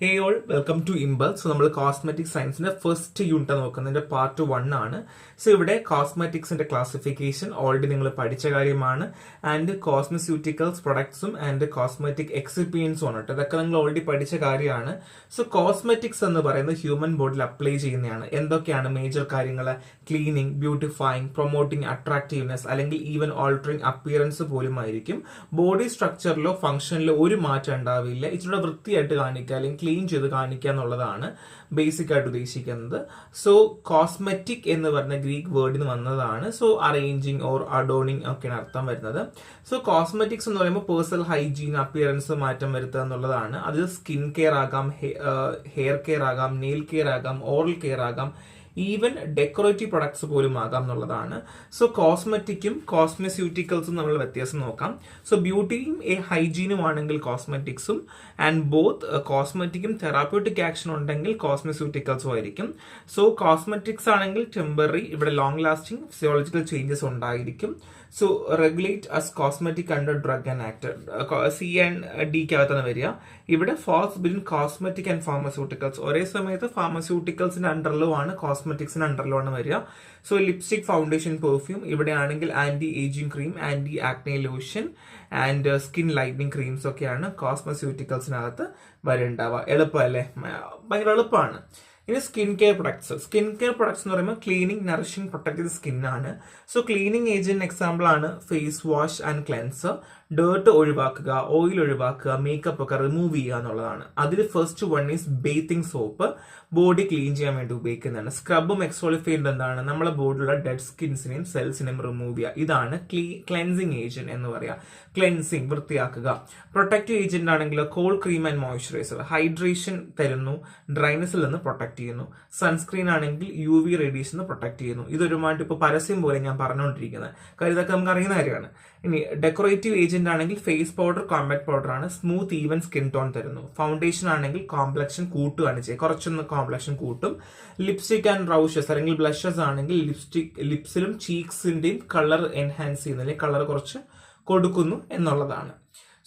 Hey all welcome to Impel. So നമ്മൾ cosmetic സയൻസിന്റെ first unit നോക്കുന്നതിന്റെ പാർട്ട് 1 ആണ്. സോ ഇവിടെ കോസ്മെറ്റിക്സിന്റെ ക്ലാസിഫിക്കേഷൻ ഓൾറെഡി നിങ്ങൾ പഠിച്ച കാര്യമാണ്. ആൻഡ് കോസ്മെസ്യൂട്ടിക്കൽസ് പ്രൊഡക്ട്സും ആൻഡ് കോസ്മെറ്റിക് എക്സിപ്പിയൻസും ആണ് കേട്ടോ. ഇതൊക്കെ നിങ്ങൾ ഓൾറെഡി പഠിച്ച കാര്യമാണ്. സോ കോസ്മെറ്റിക്സ് എന്ന് പറയുന്നത് ഹ്യൂമൻ ബോഡിയിൽ അപ്ലൈ ചെയ്യുന്നതാണ്. എന്തൊക്കെയാണ് മേജർ കാര്യങ്ങൾ? ക്ലീനിങ്, ബ്യൂട്ടിഫൈങ്, പ്രൊമോട്ടിങ് അട്രാക്റ്റീവ്നെസ്, അല്ലെങ്കിൽ ഈവൻ ഓൾട്ടറിങ് അപ്പിയറൻസ് പോലും ആയിരിക്കും. ബോഡി സ്ട്രക്ചറിലോ ഫംഗ്ഷനിലോ ഒരു മാറ്റം ഉണ്ടാവില്ല. ഇച്ചിരി വൃത്തിയായിട്ട് കാണിക്കുക അല്ലെങ്കിൽ ക്ലീൻ ചെയ്ത് കാണിക്കുക എന്നുള്ളതാണ് ബേസിക് ആയിട്ട് ഉദ്ദേശിക്കുന്നത്. സോ കോസ്മെറ്റിക് എന്ന് പറഞ്ഞ ഗ്രീക്ക് വേർഡിന് വന്നതാണ്. സോ അറേഞ്ചിങ് ഓർ അഡോണിങ് ഒക്കെയാണ് അർത്ഥം വരുന്നത്. സോ കോസ്മെറ്റിക്സ് എന്ന് പറയുമ്പോൾ പേഴ്സണൽ ഹൈജീൻ, അപ്പിയറൻസ് മാറ്റം വരുത്തുക എന്നുള്ളതാണ്. അത് സ്കിൻ കെയർ ആകാം, ഹെയർ കെയർ ആകാം, നെയിൽ കെയർ ആകാം, ഓറൽ കെയർ ആകാം, ഈവൻ ഡെക്കറേറ്റീവ് പ്രൊഡക്ട്സ് പോലും ആകാം എന്നുള്ളതാണ്. സോ കോസ്മെറ്റിക്കും കോസ്മെസ്യൂട്ടിക്കൽസും നമ്മൾ വ്യത്യാസം നോക്കാം. സോ ബ്യൂട്ടിയും ഹൈജീനും ആണെങ്കിൽ കോസ്മെറ്റിക്സും, ആൻഡ് ബോത്ത് കോസ്മെറ്റിക്കും തെറാപ്യൂട്ടിക് ആക്ഷൻ ഉണ്ടെങ്കിൽ കോസ്മെസ്യൂട്ടിക്കൽസും ആയിരിക്കും. സോ കോസ്മെറ്റിക്സ് ആണെങ്കിൽ ടെമ്പററി, ഇവിടെ ലോങ് ലാസ്റ്റിംഗ് ഫിസിയോളജിക്കൽ ചേഞ്ചസ് ഉണ്ടായിരിക്കും. So regulate as cosmetic under drug and act, C&Dക്കകത്താണ് വരിക. ഇവിടെ falls between cosmetic and pharmaceuticals. ഒരേ സമയത്ത് ഫാർമസ്യൂട്ടിക്കൽസിന്റെ അണ്ടറിലും ആണ് കോസ്മെറ്റിക്സിന്റെ അണ്ടറിലും ആണ് വരിക. സോ ലിപ്സ്റ്റിക്, ഫൗണ്ടേഷൻ, പെർഫ്യൂം, ഇവിടെ ആണെങ്കിൽ anti ageing cream, anti acne lotion and skin lightening creams ഒക്കെയാണ് കോസ്മെസ്യൂട്ടിക്കൽസിനകത്ത് വരേണ്ടാവുക. എളുപ്പമല്ലേ? ഭയങ്കര എളുപ്പമാണ്. ഇനി skin care products. Skin care products എന്ന് പറയുമ്പോൾ ക്ലീനിങ്, നറിഷിംഗ്, പ്രൊട്ടക്ട് ചെയ്ത സ്കിൻ ആണ്. സോ ക്ലീനിങ് ഏജന്റ് എക്സാമ്പിൾ ആണ് face wash and cleanser. Dirt ഒഴിവാക്കുക, ഓയിൽ ഒഴിവാക്കുക, മേക്കപ്പ് ഒക്കെ റിമൂവ് ചെയ്യുക എന്നുള്ളതാണ്. അതിൽ first one is bathing soap. Body clean ചെയ്യാൻ വേണ്ടി ഉപയോഗിക്കുന്നതാണ്. സ്ക്രബും എക്സോളിഫൈൻഡ് എന്താണ്? നമ്മളെ ബോഡിയിലുള്ള ഡെഡ് സ്കിൻസിനെയും സെൽസിനെയും റിമൂവ് ചെയ്യുക. ഇതാണ് ക്ലെൻസിങ് ഏജന്റ് എന്ന് പറയുക. ക്ലെൻസിങ്, വൃത്തിയാക്കുക. പ്രൊട്ടക്റ്റീവ് ഏജന്റ് ആണെങ്കിലോ cold cream and moisturiser, hydration തരുന്നു, ഡ്രൈനെസ്സിൽ നിന്ന് പ്രൊട്ടക്ട് ചെയ്യുന്നു. സൺസ്ക്രീൻ ആണെങ്കിൽ UV റേഡിയേഷൻ നിന്ന് പ്രൊട്ടക്ട് ചെയ്യുന്നു. ഇതൊരുമായിട്ട് ഇപ്പോൾ പരസ്യം പോലെ ഞാൻ പറഞ്ഞുകൊണ്ടിരിക്കുന്നത്, കാര്യം ഇതൊക്കെ നമുക്ക് അറിയുന്ന കാര്യമാണ്. ഇനി ഡെക്കറേറ്റീവ് ഏജന്റ് ആണെങ്കിൽ ഫേസ് പൗഡർ, കോമ്പാക്ട് പൗഡർ ആണ്, സ്മൂത്ത് ഈവൻ സ്കിൻ ടോൺ തരുന്നു. ഫൗണ്ടേഷൻ ആണെങ്കിൽ കോംപ്ലക്ഷൻ കൂട്ടുകയാണ് ചെയ്യുക, കുറച്ചൊന്ന് കോംപ്ലക്ഷൻ കൂട്ടും. ലിപ്സ്റ്റിക് ആൻഡ് റൗഷസ് അല്ലെങ്കിൽ ബ്ലഷസ് ആണെങ്കിൽ ലിപ്സിലും ചീക്സിന്റെയും കളർ എൻഹാൻസ് ചെയ്യുന്നു, അല്ലെങ്കിൽ കളർ കുറച്ച് കൊടുക്കുന്നു എന്നുള്ളതാണ്.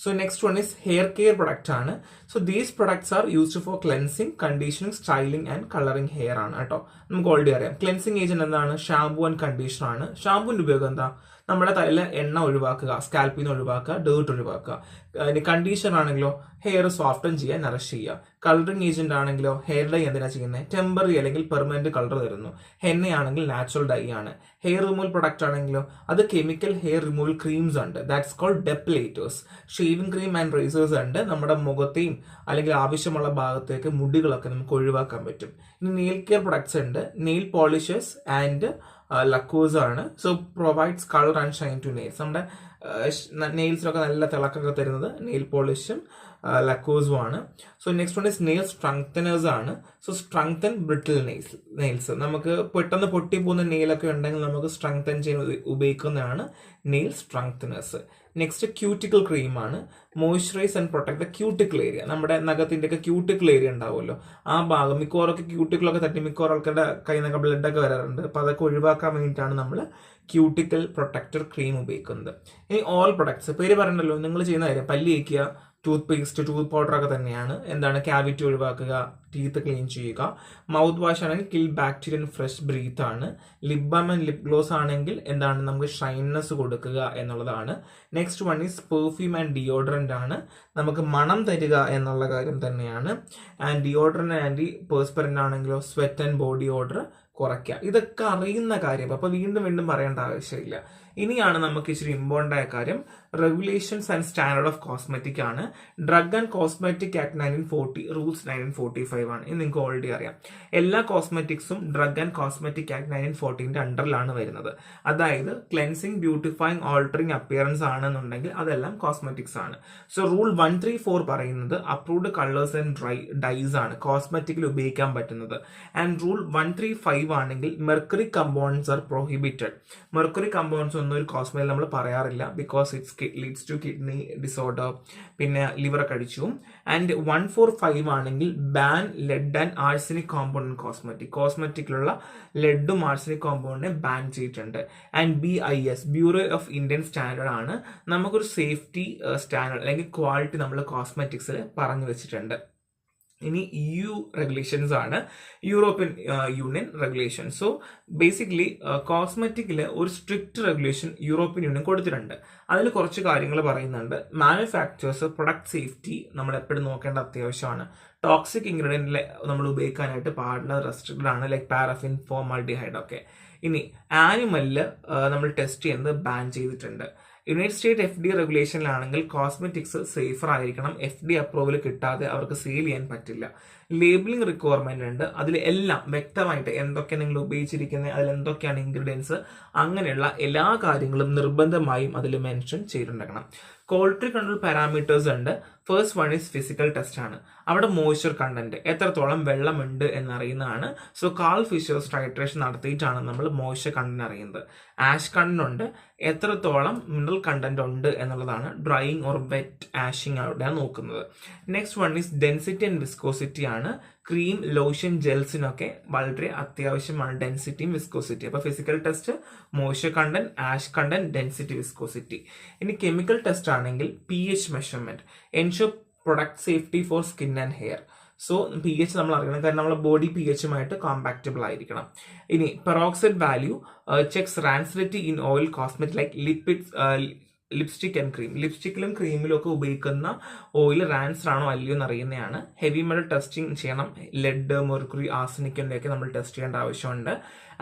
So next one is hair care product ആണ്. So these products are used for cleansing, conditioning, styling and colouring hair ആണ് കേട്ടോ. നമുക്ക് ഓൾറെഡി അറിയാം. ക്ലെൻസിങ് ഏജന്റ് എന്താണ്? ഷാംപൂ ആൻഡ് കണ്ടീഷണർ ആണ്. ഷാമ്പൂവിന്റെ ഉപയോഗം എന്താ? നമ്മുടെ തലയിലെ എണ്ണ ഒഴിവാക്കുക, സ്കാൽപ്പിൽ നിന്ന് ഒഴിവാക്കുക, ഡേർട്ട് ഒഴിവാക്കുക. കണ്ടീഷണർ ആണെങ്കിലോ ഹെയർ സോഫ്റ്റൻ ചെയ്യാൻ, നറിഷ് ചെയ്യുക. കളറിംഗ് ഏജന്റ് ആണെങ്കിലോ ഹെയർ ഡൈ എന്തിനാ ചെയ്യുന്നത്? ടെമ്പററി അല്ലെങ്കിൽ പെർമനന്റ് കളർ തരുന്നു. ഹെന്ന ആണെങ്കിൽ നാച്ചുറൽ ഡൈ ആണ്. ഹെയർ റിമൂവൽ പ്രൊഡക്റ്റ് ആണെങ്കിലോ അത് കെമിക്കൽ ഹെയർ റിമൂവൽ ക്രീംസ് ഉണ്ട്, that's called depilators. Shaving cream and razors ഉണ്ട്. നമ്മുടെ മുഖത്തെയും അല്ലെങ്കിൽ ആവശ്യമുള്ള ഭാഗത്തേക്ക് മുടികളൊക്കെ നമുക്ക് ഒഴിവാക്കാൻ പറ്റും. ഇനി നെയിൽ കെയർ പ്രൊഡക്ട്സ് ഉണ്ട്. നെയിൽ പോളിഷസ് ആൻഡ് ലക്കൂസ് ആണ്. So provides colour and shine to nails. നമ്മുടെ നെയിൽസിലൊക്കെ നല്ല തിളക്കൊക്കെ തരുന്നത് നെയിൽ പോളിഷും ലക്കൂസും ആണ്. So next one is nail strengtheners ആണ്. So strengthen brittle nails. നമുക്ക് പെട്ടെന്ന് പൊട്ടി പോകുന്ന നെയിലൊക്കെ ഉണ്ടെങ്കിൽ നമുക്ക് സ്ട്രെങ്തൻ ചെയ്യാൻ ഉപയോഗിക്കുന്നതാണ് നെയിൽ സ്ട്രെങ്തനേഴ്സ്. നെക്സ്റ്റ് ക്യൂട്ടിക്കൽ ക്രീം ആണ്. Moisturise and protect the cuticle area. നമ്മുടെ നഖത്തിന്റെ ഒക്കെ ക്യൂട്ടിക്കൽ ഏരിയ ഉണ്ടാവുമല്ലോ, ആ ഭാഗം മിക്കവാറൊക്കെ ക്യൂട്ടിക്കലൊക്കെ തട്ടി മിക്കവാറും ആൾക്കാരുടെ കയ്യിൽ നിന്നൊക്കെ ബ്ലഡ് ഒക്കെ വരാറുണ്ട്. അപ്പൊ അതൊക്കെ ഒഴിവാക്കാൻ വേണ്ടിയിട്ടാണ് നമ്മൾ ക്യൂട്ടിക്കൽ പ്രൊട്ടക്ടർ ക്രീം ഉപയോഗിക്കുന്നത്. ഇനി ഓൾ പ്രൊഡക്ട്സ്, പേര് പറയണ്ടല്ലോ, നിങ്ങൾ ചെയ്യുന്ന കാര്യം പല്ല് തേക്കുക, ടൂത്ത് പേസ്റ്റ്, ടൂത്ത് പൗഡർ ഒക്കെ തന്നെയാണ്. എന്താണ്? ക്യാവിറ്റി ഒഴിവാക്കുക, ടീത്ത് ക്ലീൻ ചെയ്യുക. മൗത്ത് വാഷ് ആണെങ്കിൽ kill bacteria and fresh breath ആണ്. Lip balm and lip gloss ആണെങ്കിൽ എന്താണ്? നമുക്ക് ഷൈൻനെസ് കൊടുക്കുക എന്നുള്ളതാണ്. Next one is perfume and deodorant ആണ്. നമുക്ക് മണം തരിക എന്നുള്ള കാര്യം തന്നെയാണ്. ആൻഡ് ഡിയോഡറന്റ് ആൻഡ് പേഴ്സ്പെറന്റ് ആണെങ്കിലോ സ്വെറ്റ് ആൻഡ് ബോഡി ഓഡർ കുറയ്ക്കുക. ഇതൊക്കെ അറിയുന്ന കാര്യം, അപ്പൊ വീണ്ടും വീണ്ടും പറയേണ്ട ആവശ്യമില്ല. ഇനിയാണ് നമുക്ക് ഇച്ചിരി ഇമ്പോർട്ടൻ്റ് ആയ കാര്യം, regulations and standard of cosmetic ആണ്. Drug and cosmetic act 1940, rules 1945 ആണ്. ഇത് നിങ്ങൾക്ക് ഓൾറെഡി അറിയാം. എല്ലാ കോസ്മെറ്റിക്സും ഡ്രഗ് ആൻഡ് കോസ്മെറ്റിക് ആക്ട് 1940ന്റെ അണ്ടറിലാണ് വരുന്നത്. അതായത് ക്ലെൻസിങ്, ബ്യൂട്ടിഫൈങ്, ഓൾട്ടറിങ് അപ്പിയറൻസ് ആണെന്നുണ്ടെങ്കിൽ അതെല്ലാം കോസ്മെറ്റിക്സ് ആണ്. സോ റൂൾ 134 പറയുന്നത് അപ്രൂവ്ഡ് കളേഴ്സ് ആൻഡ് ഡൈസ് ആണ് കോസ്മെറ്റിക്കിൽ ഉപയോഗിക്കാൻ പറ്റുന്നത്. ആൻഡ് റൂൾ 135 ആണെങ്കിൽ mercury compounds are prohibited. Mercury compounds ഒന്നും ഒരു കോസ്മെറ്റിക് നമ്മൾ പറയാറില്ല, because it's leads to kidney disorder, പിന്നെ ലിവർ ഒക്കെ അടിച്ചു. ആൻഡ് 145 ആണെങ്കിൽ ban lead and arsenic compound in കോസ്മെറ്റിക്കിലുള്ള ലെഡും ആഴ്സനിക് കോമ്പൗണ്ടിനെ ബാൻ ചെയ്തിട്ടുണ്ട്. And BIS, bureau of Indian standard ആണ്. നമുക്കൊരു സേഫ്റ്റി സ്റ്റാൻഡേർഡ് അല്ലെങ്കിൽ ക്വാളിറ്റി നമ്മൾ കോസ്മെറ്റിക്സിൽ പറഞ്ഞു വെച്ചിട്ടുണ്ട്. ഇനി EU റെഗുലേഷൻസ് ആണ്, European union regulation. So basically കോസ്മെറ്റിക്കിൽ ഒരു സ്ട്രിക്റ്റ് റെഗുലേഷൻ യൂറോപ്യൻ യൂണിയൻ കൊടുത്തിട്ടുണ്ട്. അതിൽ കുറച്ച് കാര്യങ്ങൾ പറയുന്നുണ്ട്. മാനുഫാക്ചേഴ്സ്, പ്രൊഡക്റ്റ് സേഫ്റ്റി നമ്മൾ എപ്പോഴും നോക്കേണ്ട അത്യാവശ്യമാണ്. ടോക്സിക് ഇൻഗ്രീഡിയൻറ്റ് നമ്മൾ ഉപയോഗിക്കാനായിട്ട് പാടുന്നത് റെസ്ട്രിക്റ്റഡ് ആണ്, ലൈക്ക് പാരഫിൻ, ഫോർമാൽഡിഹൈഡ് ഒക്കെ. ഇനി ആനിമലിൽ നമ്മൾ ടെസ്റ്റ് ചെയ്യുന്നത് ബാൻ ചെയ്തിട്ടുണ്ട്. യുണൈറ്റഡ് സ്റ്റേറ്റ് FDA റെഗുലേഷനിലാണെങ്കിൽ കോസ്മെറ്റിക്സ് സേഫർ ആയിരിക്കണം. FDA അപ്രൂവൽ കിട്ടാതെ അവർക്ക് സെയിൽ ചെയ്യാൻ പറ്റില്ല. ലേബിളിംഗ് റിക്വയർമെന്റ് ഉണ്ട്. അതിൽ എല്ലാം വ്യക്തമായിട്ട് എന്തൊക്കെ നിങ്ങൾ ഉപയോഗിച്ചിരിക്കുന്നത്, അതിൽ എന്തൊക്കെയാണ് ഇൻഗ്രീഡിയൻസ്, അങ്ങനെയുള്ള എല്ലാ കാര്യങ്ങളും നിർബന്ധമായും അതിൽ മെൻഷൻ ചെയ്തിട്ടുണ്ടാക്കണം. ക്വാളിറ്റി കൺട്രോൾ പാരാമീറ്റേഴ്സ് ഉണ്ട്. First one is physical test ആണ്. അവിടെ മോയ്സ്ചർ കണ്ടന്റ്, എത്രത്തോളം വെള്ളമുണ്ട് എന്നറിയുന്നതാണ്. സോ കാൾ ഫിഷേഴ്സ് ടൈട്രേഷൻ നടത്തിയിട്ടാണ് നമ്മൾ മോയ്സ്ചർ കണ്ടന്റ് അറിയുന്നത്. ആഷ് കണ്ടന്റ് ഉണ്ട്, എത്രത്തോളം മിനറൽ കണ്ടന്റ് ഉണ്ട് എന്നുള്ളതാണ്. ഡ്രൈയിങ് ഓർ വെറ്റ് ആഷിങ് അവിടെയാണ് നോക്കുന്നത്. Next one is density and viscosity ആണ്. ക്രീം, ലോഷൻ, ജെൽസിനൊക്കെ വളരെ അത്യാവശ്യമാണ് ഡെൻസിറ്റിയും വിസ്കോസിറ്റി. അപ്പോൾ physical test, moisture content, ash content, density, viscosity. ഇനി കെമിക്കൽ ടെസ്റ്റ് ആണെങ്കിൽ pH measurement, ensure product safety four skin and hair. So pH നമ്മൾ അറിയണം, കാരണം നമ്മളെ ബോഡി pHുമായിട്ട് കോമ്പാക്റ്റബിൾ ആയിരിക്കണം. ഇനി peroxide value checks rancidity in oil cosmetic like lipstick and cream. ലിപ്സ്റ്റിക്കിലും ക്രീമിലും ഒക്കെ ഉപയോഗിക്കുന്ന ഓയിൽ റാൻസ്ഡ് ആണോ അല്ലയോ എന്ന് അറിയുന്നതാണ്. ഹെവി മെറ്റൽ ടെസ്റ്റിംഗ് ചെയ്യണം. ലെഡ്, മെർക്കുറി, ആർസനിക്കിന്റെ ഒക്കെ നമ്മൾ ടെസ്റ്റ് ചെയ്യേണ്ട ആവശ്യമുണ്ട്.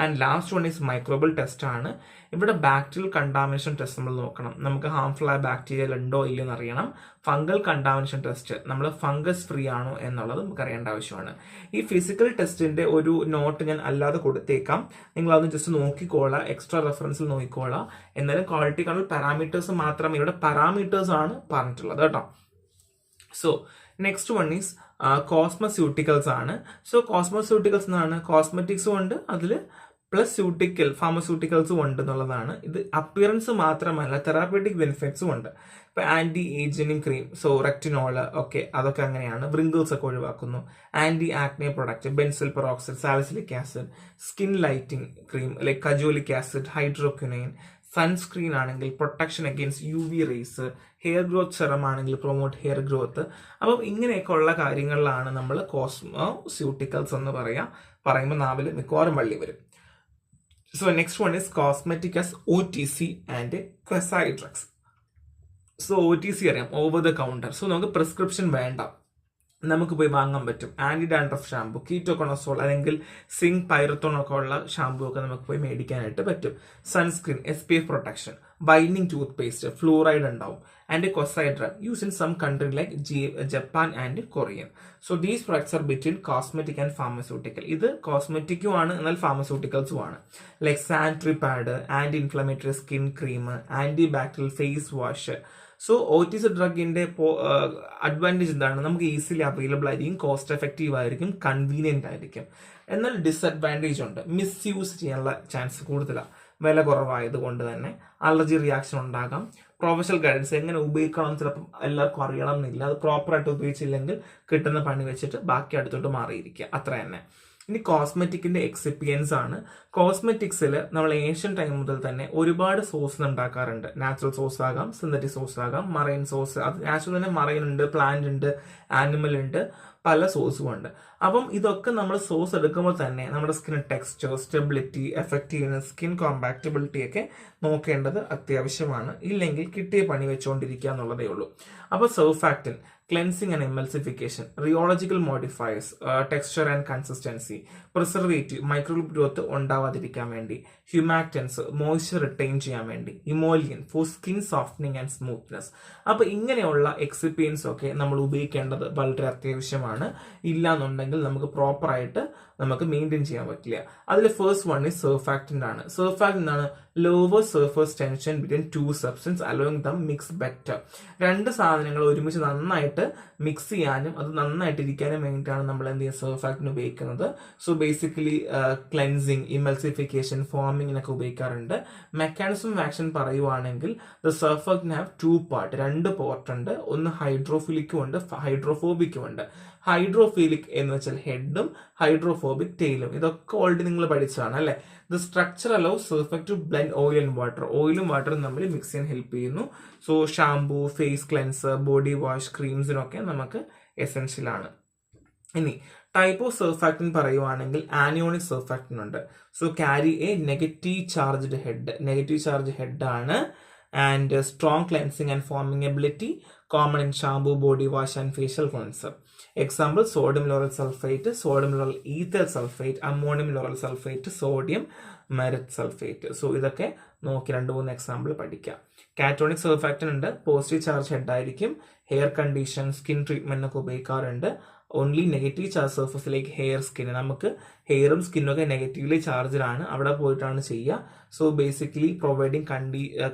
And last one is microbial test ആണ്. ഇവിടെ ബാക്ടീരിയൽ കണ്ടാമിനേഷൻ ടെസ്റ്റ് നമ്മൾ നോക്കണം, നമുക്ക് ഹാംഫുൾ ആയ ബാക്ടീരിയൽ ഉണ്ടോ ഇല്ലയോ എന്ന് അറിയണം. ഫംഗൽ കണ്ടാമിനേഷൻ ടെസ്റ്റ്, നമ്മൾ ഫംഗസ് ഫ്രീ ആണോ എന്നുള്ളത് നമുക്ക് അറിയേണ്ട ആവശ്യമാണ്. ഈ ഫിസിക്കൽ ടെസ്റ്റിന്റെ ഒരു നോട്ട് ഞാൻ അല്ലാതെ കൊടുത്തേക്കാം, നിങ്ങൾ അതൊന്ന് ജസ്റ്റ് നോക്കിക്കോളാം, എക്സ്ട്രാ റെഫറൻസിൽ നോക്കിക്കോളാം. എന്നാലും ക്വാളിറ്റി കൺട്രോൾ പാരാമീറ്റേഴ്സ് മാത്രമേ, ഇവിടെ പാരാമീറ്റേഴ്സ് ആണ് പറഞ്ഞിട്ടുള്ളത് കേട്ടോ. സോ നെക്സ്റ്റ് വൺ ഈസ് കോസ്മെസ്യൂട്ടിക്കൽസ് ആണ്. സോ കോസ്മെസ്യൂട്ടിക്കൽസ് എന്നാണ്, കോസ്മെറ്റിക്സും ഉണ്ട് അതിൽ, പ്ലസ് ഫാർമസ്യൂട്ടിക്കൽസും ഉണ്ട് എന്നുള്ളതാണ്. ഇത് അപ്പിയറൻസ് മാത്രമല്ല, തെറാപ്യൂട്ടിക് ബെനിഫിറ്റ്സും ഉണ്ട്. ഇപ്പൊ anti ageing cream, so retinol ഒക്കെ, അതൊക്കെ അങ്ങനെയാണ്. വ്രിങ്കിൾസ് ഒക്കെ ഒഴിവാക്കുന്നു. Anti acne product, benzyl peroxide, salicylic acid. Skin lighting cream like kojic acid, hydroquinone. Sunscreen ആണെങ്കിൽ protection against UV rays. Hair growth serum ആണെങ്കിൽ പ്രൊമോട്ട് ഹെയർ ഗ്രോത്ത്. അപ്പം ഇങ്ങനെയൊക്കെ ഉള്ള കാര്യങ്ങളിലാണ് നമ്മൾ കോസ്മെസ്യൂട്ടിക്കൽസ് എന്ന് പറയുമ്പോൾ നാവിൽ മിക്കവാറും വള്ളി വരും. So next one is cosmetic as OTC and quasi drugs. So OTC അറിയാം, ഓവർ ദ കൗണ്ടർ. സോ നമുക്ക് പ്രിസ്ക്രിപ്ഷൻ വേണ്ട, നമുക്ക് പോയി വാങ്ങാൻ പറ്റും. ആന്റി ഡാൻഡ്രഫ് ഷാമ്പു, കീറ്റോകോണസോൾ അല്ലെങ്കിൽ സിങ്ക് പൈറത്തോൺ ഒക്കെ ഉള്ള ഷാമ്പു ഒക്കെ നമുക്ക് പോയി മേടിക്കാനായിട്ട് പറ്റും. Sunscreen, SPF protection, binding toothpaste, fluoride ഉണ്ടാവും. And quasi drug use in some country like Japan and Korean. So these products are between cosmetic and pharmaceutical. ഇത് കോസ്മെറ്റിക്കും ആണ്, എന്നാൽ ഫാർമസ്യൂട്ടിക്കൽസും ആണ്. Like sanitary pad, anti inflammatory skin cream, anti bacterial face wash. So OTC ഡ്രഗിന്റെ advantage എന്താണ്? നമുക്ക് easily available ആയിരിക്കും, കോസ്റ്റ് എഫക്റ്റീവ് ആയിരിക്കും, കൺവീനിയന്റ് ആയിരിക്കും. എന്നാൽ ഡിസഡ്വാൻറ്റേജ് ഉണ്ട്, മിസ്യൂസ് ചെയ്യാനുള്ള ചാൻസ് കൂടുതലാണ്. വില കുറവായത് കൊണ്ട് തന്നെ അലർജി റിയാക്ഷൻ ഉണ്ടാകാം. പ്രൊഫഷണൽ ഗൈഡൻസ്, എങ്ങനെ ഉപയോഗിക്കണം ചിലപ്പോൾ എല്ലാവർക്കും അറിയണം എന്നില്ല. അത് പ്രോപ്പറായിട്ട് ഉപയോഗിച്ചില്ലെങ്കിൽ കിട്ടുന്ന പണി വെച്ചിട്ട് ബാക്കി അടുത്തോട്ട് മാറിയിരിക്കുക, അത്ര തന്നെ. ഇനി കോസ്മെറ്റിക്കിന്റെ എക്സിപ്പിയൻസ് ആണ്. കോസ്മെറ്റിക്സിൽ നമ്മൾ ഏഷ്യൻ ടൈം മുതൽ തന്നെ ഒരുപാട് സോസ് ഉണ്ടാക്കാറുണ്ട്. നാച്ചുറൽ സോസ് ആകാം, സിന്തറ്റിക് സോസ് ആകാം, മറൈൻ സോസ്. അത് നാച്ചുറൽ തന്നെ മറൈൻ ഉണ്ട്, പ്ലാന്റ് ഉണ്ട്, ആനിമൽ ഉണ്ട്, പല സോസും ഉണ്ട്. അപ്പം ഇതൊക്കെ നമ്മൾ സോസ് എടുക്കുമ്പോൾ തന്നെ നമ്മുടെ skin texture, stability, effectiveness, skin compatibility ഒക്കെ നോക്കേണ്ടത് അത്യാവശ്യമാണ്. ഇല്ലെങ്കിൽ കിട്ടിയ പണി വെച്ചുകൊണ്ടിരിക്കുക എന്നുള്ളതേ ഉള്ളൂ. അപ്പോൾ surfactant, cleansing and emulsification, rheological modifiers, texture and consistency, preservative, microbe growth ഉണ്ടാവാതിരിക്കാൻ വേണ്ടി, ഹ്യൂമാക്റ്റൻസ്, മോയ്സ്ചർ റിട്ടൈൻ ചെയ്യാൻ വേണ്ടി, emollient for skin softening and smoothness. അപ്പോൾ ഇങ്ങനെയുള്ള എക്സിപ്പിയൻസ് ഒക്കെ നമ്മൾ ഉപയോഗിക്കേണ്ടത് വളരെ അത്യാവശ്യമാണ്. ഇല്ലാന്നുണ്ടെങ്കിൽ നമുക്ക് പ്രോപ്പറായിട്ട് നമുക്ക് മെയിൻറ്റെയിൻ ചെയ്യാൻ പറ്റില്ല. അതിൽ ഫസ്റ്റ് വൺ ഈസ് സർഫാക്റ്റന്റ് ആണ്. സർഫാക്റ്റന്റ് ആണ് lower surface tension between two substance allowing dum mix better. രണ്ട് സാധനങ്ങൾ ഒരുമിച്ച് നന്നായിട്ട് മിക്സ് ചെയ്യാനും അത് നന്നായിട്ട് ഇരിക്കാനും വേണ്ടിയിട്ടാണ് നമ്മൾ എന്ത് ചെയ്യുക, സർഫാക്റ്റന്റ് ഉപയോഗിക്കുന്നത്. സോ ബേസിക്കലി ക്ലെൻസിങ്, ഇമൽസിഫിക്കേഷൻ, ഫോമിങ്ങിനൊക്കെ ഉപയോഗിക്കാറുണ്ട്. മെക്കാനിസം ഓഫ് ആക്ഷൻ പറയുവാണെങ്കിൽ the surfactant have 2 part, 2 port ഉണ്ട്. ഒന്ന് ഹൈഡ്രോഫിലിക്കും ഉണ്ട്, ഹൈഡ്രോഫോബിക്കും ഉണ്ട്. ഹൈഡ്രോഫിലിക് എന്ന് വെച്ചാൽ ഹെഡും ഹൈഡ്രോഫോബിക് ടെയിലും. ഇതൊക്കെ ഓൾറെഡി നിങ്ങൾ പഠിച്ചതാണ് അല്ലെ. The structure allows surfactant to blend oil and water. ഓയിലും വാട്ടറും തമ്മിൽ മിക്സ് ചെയ്യാൻ ഹെൽപ്പ് ചെയ്യുന്നു. So shampoo, face cleanser, body wash, ക്രീംസിനൊക്കെ നമുക്ക് എസെൻഷ്യൽ ആണ്. ഇനി ടൈപ്പ് ഓഫ് സർഫാക്ടൻ പറയുവാണെങ്കിൽ ആനിയോണിക് സർഫാക്ടൻ ഉണ്ട്. So carry a negative charge head ആണ്. And strong cleansing and foaming ability, common in shampoo, body wash and facial cleanser. Example sodium lauryl sulfate, sodium lauryl ether sulfate, ammonium lauryl sulfate, sodium myreth sulfate. So ഇതൊക്കെ നോക്കി 2-3 example പഠിക്കാം. Cationic surfactant ഉണ്ട്, positive charge head ആയിരിക്കും. Hair condition, skin ട്രീറ്റ്മെന്റിനൊക്കെ ഉപയോഗിക്കാറുണ്ട്. Only negative charge സർഫസിലേക്ക് hair, skin, നമുക്ക് ഹെയറും സ്കിന്നും ഒക്കെ നെഗറ്റീവ്ലി ചാർജാണ്, അവിടെ പോയിട്ടാണ് ചെയ്യുക. So basically providing